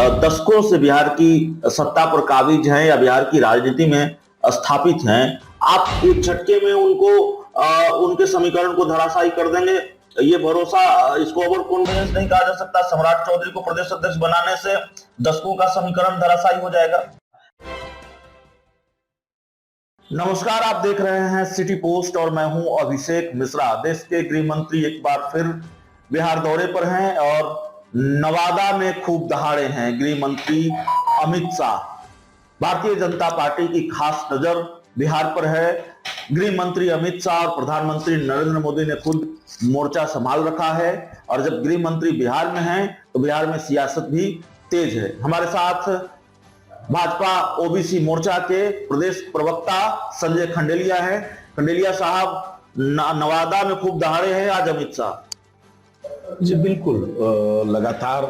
दशकों से बिहार की सत्ता पर काबिज हैं या बिहार की राजनीति में स्थापित हैं, आप एक झटके में उनको उनके समीकरण को धराशायी कर देंगे? ये भरोसा, इसको ओवर कॉन्फिडेंस नहीं कहा जा सकता? सम्राट चौधरी को प्रदेश अध्यक्ष बनाने से दशकों का समीकरण धराशायी हो जाएगा? नमस्कार, आप देख रहे हैं सिटी पोस्ट और मैं हूं अभिषेक मिश्रा। देश के गृह मंत्री एक बार फिर बिहार दौरे पर हैं और नवादा में खूब दहाड़े हैं गृह मंत्री अमित शाह। भारतीय जनता पार्टी की खास नजर बिहार पर है। गृह मंत्री अमित शाह और प्रधानमंत्री नरेंद्र मोदी ने खुद मोर्चा संभाल रखा है और जब गृह मंत्री बिहार में हैं तो बिहार में सियासत भी तेज है। हमारे साथ भाजपा ओबीसी मोर्चा के प्रदेश प्रवक्ता संजय खंडेलिया है। खंडेलिया साहब, नवादा में खूब दहाड़े हैं आज अमित शाह। जी बिल्कुल, लगातार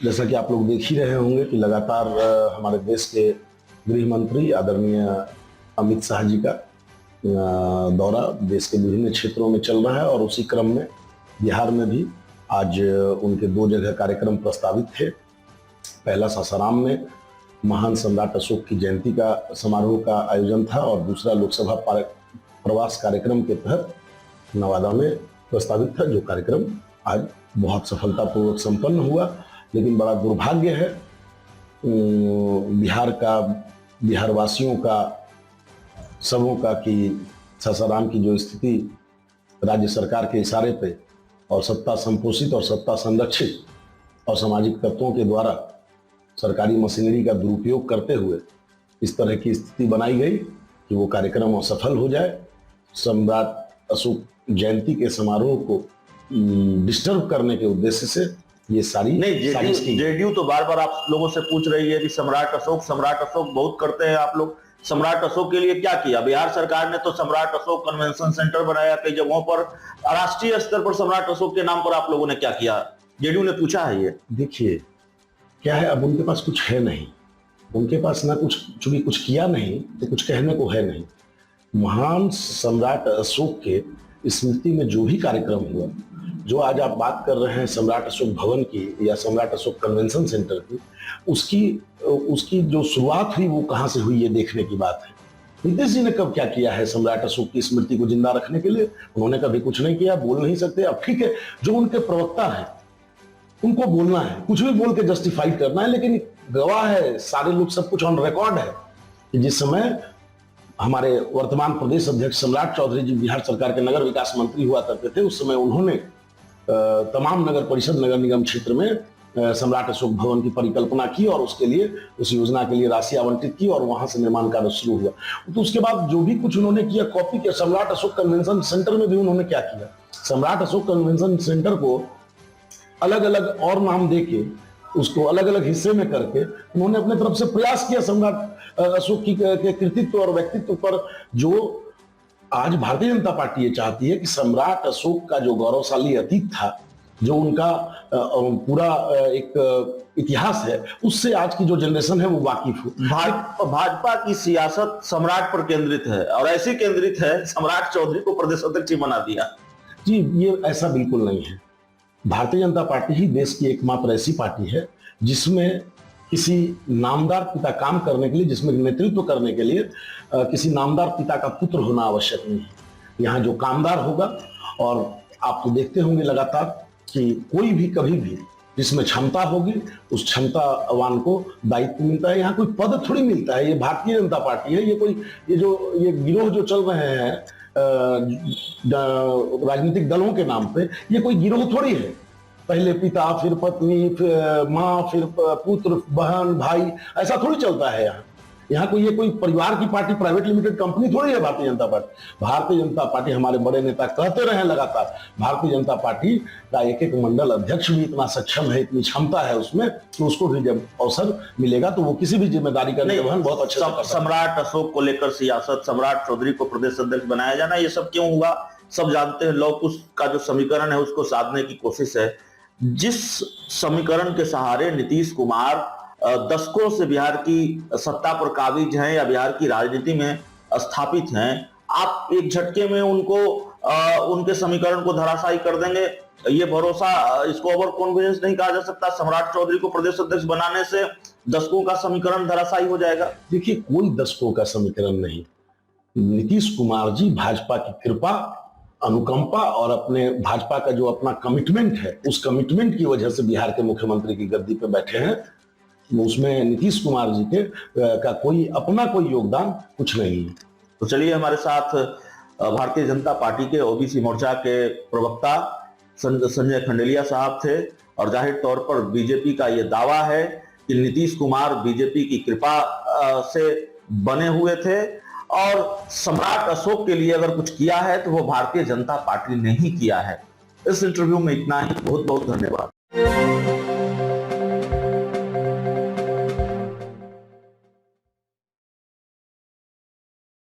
जैसा कि आप लोग देख ही रहे होंगे कि लगातार हमारे देश के गृह मंत्री आदरणीय अमित शाह जी का दौरा देश के विभिन्न क्षेत्रों में चल रहा है और उसी क्रम में बिहार में भी आज उनके 2 जगह कार्यक्रम प्रस्तावित थे। पहला सासाराम में महान सम्राट अशोक की जयंती का समारोह का आयोजन था और दूसरा लोकसभा प्रवास कार्यक्रम के तहत नवादा में प्रस्तावित था, जो कार्यक्रम आज बहुत सफलतापूर्वक संपन्न हुआ। लेकिन बड़ा दुर्भाग्य है बिहार वासियों का, सबों का, कि सासाराम की जो स्थिति राज्य सरकार के इशारे पे और सत्ता संपोषित और सत्ता संरक्षित और सामाजिक तत्वों के द्वारा सरकारी मशीनरी का दुरुपयोग करते हुए इस तरह की स्थिति बनाई गई कि वो कार्यक्रम असफल हो जाए। सम्राट अशोक जयंती के समारोह को डिस्टर्ब करने के उद्देश्य से ये सारी जेडीयू तो बार बार आप लोगों से पूछ रही है कि सम्राट अशोक बहुत करते हैं आप लोग। सम्राट अशोक के लिए क्या किया? बिहार सरकार ने तो सम्राट अशोक कन्वेंशन सेंटर बनाया कई जगहों पर। राष्ट्रीय स्तर पर सम्राट अशोक के नाम पर आप लोगों ने क्या किया? जेडीयू ने पूछा है ये। देखिए क्या है, अब उनके पास कुछ है नहीं, उनके पास ना कुछ, चूंकि कुछ किया नहीं तो कुछ कहने को है नहीं। महान सम्राट अशोक के स्मृति में जो भी कार्यक्रम हुआ, जो आज आप बात कर रहे हैं सम्राट अशोक भवन की या सम्राट अशोक कन्वेंशन सेंटर की, उसकी जो शुरुआत हुई वो कहां से हुई ये देखने की बात है। नीतीश जी ने कब क्या किया है सम्राट अशोक की स्मृति को जिंदा रखने के लिए? उन्होंने कभी कुछ नहीं किया, बोल नहीं सकते। अब ठीक है, जो उनके प्रवक्ता है उनको बोलना है, कुछ भी बोल के जस्टिफाई करना है, लेकिन गवाह है, सारे लोग, सब कुछ ऑन रिकॉर्ड है कि जिस समय हमारे वर्तमान प्रदेश अध्यक्ष सम्राट चौधरी जी बिहार सरकार के नगर विकास मंत्री हुआ करते थे, उस समय उन्होंने तमाम नगर परिषद, नगर निगम क्षेत्र में सम्राट अशोक भवन की परिकल्पना की और उसके लिए, उस योजना के लिए राशि आवंटित की और वहां से निर्माण कार्य शुरू हुआ। तो उसके बाद जो भी कुछ उन्होंने किया, कॉपी किया। सम्राट अशोक कन्वेंशन सेंटर में भी उन्होंने क्या किया, सम्राट अशोक कन्वेंशन सेंटर को अलग अलग और नाम देके, उसको अलग अलग हिस्से में करके उन्होंने अपने तरफ से प्रयास किया सम्राट अशोक के कृतित्व और व्यक्तित्व पर। जो आज भारतीय जनता पार्टी ये चाहती है कि सम्राट अशोक का जो गौरवशाली अतीत था, जो उनका पूरा एक इतिहास है, उससे आज की जो जनरेशन है वो वाकिफ हो। भाजपा की सियासत सम्राट पर केंद्रित है और ऐसी केंद्रित है सम्राट चौधरी को प्रदेश अध्यक्ष बना दिया। जी, ये ऐसा बिल्कुल नहीं है। भारतीय जनता पार्टी ही देश की एकमात्र ऐसी पार्टी है जिसमें किसी नामदार पिता काम करने के लिए, जिसमें नेतृत्व करने के लिए किसी नामदार पिता का पुत्र होना आवश्यक नहीं है। यहाँ जो कामदार होगा, और आप तो देखते होंगे लगातार कि कोई भी कभी भी जिसमें क्षमता होगी उस क्षमतावान को दायित्व मिलता है। यहाँ कोई पद थोड़ी मिलता है। ये भारतीय जनता पार्टी है, ये गिरोह जो चल रहे हैं राजनीतिक दलों के नाम पे, ये कोई गिरोह थोड़ी है। पहले पिता, फिर पत्नी, फिर माँ, फिर पुत्र, बहन, भाई, ऐसा थोड़ी चलता है यहाँ ये कोई परिवार की पार्टी, प्राइवेट लिमिटेड कंपनी थोड़ी है भारतीय जनता पार्टी। भारतीय जनता पार्टी, हमारे बड़े नेता कहते रहे लगातार, भारतीय जनता पार्टी का एक मंडल अध्यक्ष भी इतना सक्षम है, इतनी क्षमता है उसमें कि उसको भी जब अवसर मिलेगा तो वो किसी भी जिम्मेदारी का निर्वहन बहुत अच्छे से। सम्राट अशोक को लेकर सियासत, सम्राट चौधरी को प्रदेश अध्यक्ष बनाया जाना, ये सब क्यों हुआ? सब जानते हैं। लौह कुश का जो समीकरण है उसको साधने की कोशिश है। जिस समीकरण के सहारे नीतीश कुमार दशकों से बिहार की सत्ता पर काबिज हैं या बिहार की राजनीति में स्थापित हैं, आप एक झटके में उनको उनके समीकरण को धराशायी कर देंगे? ये भरोसा, इसको ओवर कॉन्फिडेंस नहीं कहा जा सकता। सम्राट चौधरी को प्रदेश अध्यक्ष बनाने से दशकों का समीकरण धराशायी हो जाएगा। देखिए, कोई दशकों का समीकरण नहीं। नीतीश कुमार जी भाजपा की कृपा, अनुकंपा और अपने भाजपा का जो अपना कमिटमेंट है, उस कमिटमेंट की वजह से बिहार के मुख्यमंत्री की गद्दी पे बैठे हैं। उसमें नीतीश कुमार जी के का कोई अपना कोई योगदान कुछ नहीं है। तो चलिए, हमारे साथ भारतीय जनता पार्टी के ओबीसी मोर्चा के प्रवक्ता संजय खंडेलिया साहब थे, और जाहिर तौर पर बीजेपी का यह दावा है कि नीतीश कुमार बीजेपी की कृपा से बने हुए थे, और सम्राट अशोक के लिए अगर कुछ किया है तो वो भारतीय जनता पार्टी ने ही किया है। इस इंटरव्यू में इतना ही। बहुत बहुत धन्यवाद।